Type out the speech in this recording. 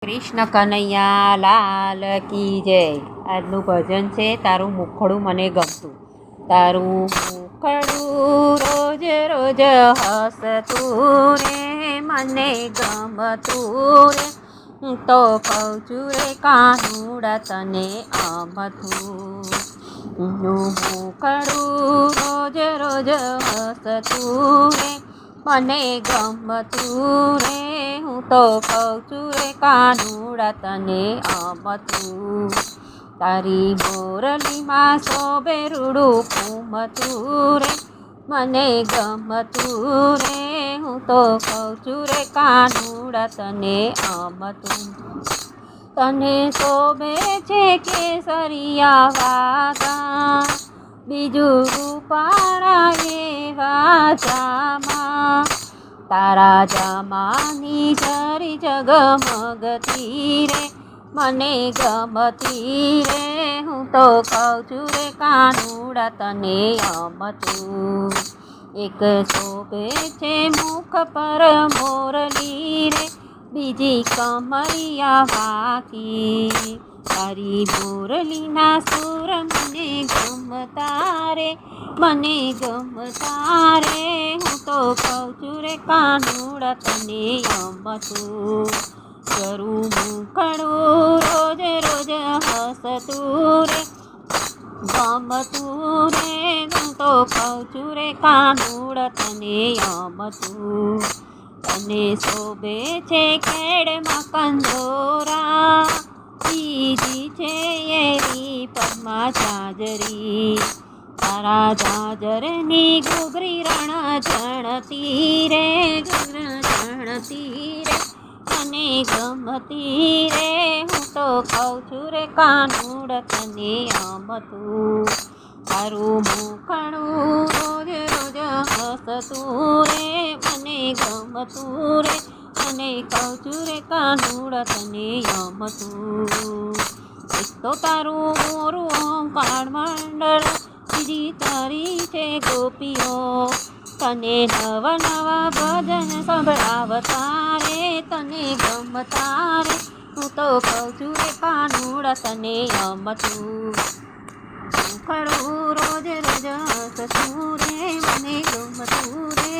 કૃષ્ણ કનૈયા લાલ કી જય. આજનું ભજન છે તારું મુખડું મને ગમતું. તારું મુખડું રોજ રોજ હસતું રે મને ગમતું રે. હું તો કહું છું રે કાનુડા તને અમથું. મુખડું રોજ રોજ હસતું રે મને ગમતું રે. હું તો કહું છું રે કાનુડા તને અમથું. તારી મોરલીમાં શોભે રૂડું ઘૂમતું રે મને ગમતું રે. હું તો કહું છું રે કાનુડા તને અમથું. તને શોભે છે કેસરિયા વાગા બીજું રૂપાળા એવા જામા. તારા જામાની જરી જગમગતી રે મને ગમતી રે. હું તો કહું છું રે કાનુડા તને અમથું. એક શોભે છે મુખ પર મોરલી રે બીજી કમરિયા વાકી. તારી મોરલીના સુર મને ગમતા રે મને ગમતા રે. હું તો કહું છું રે કાનુડા તને અમથું. જરું મુખડું રોજ રોજ હસતું રે ગમતું રે. હું તો કહું છું રે કાનુડા તને અમથું. તને શોભે છે ખેડમાં કંદોરા બીજી છે એરી પગમાં જાજરી. તારા જાજરની ઘૂઘરી રણ જણતી રે જણતી રે મને ગમતી રે. હું તો કહું છું રે કાનુડા તને અમથું. તારું મુખડું રોજ રોજ હસતું રે મને ગમતું રે. મને કહું છું રે કાનુડા તને અમથું. એક તો તારું મોરું ઓંકાર મંડળ બીજી તારી છે ગોપીઓ. તને નવા નવા ભજન સંભળાવતા રે તને ગમતા રે. હું તો કહું છું રે કાનુડા તને અમથું. મુખડું રોજ રોજ હસતું રે મને ગમતું રે.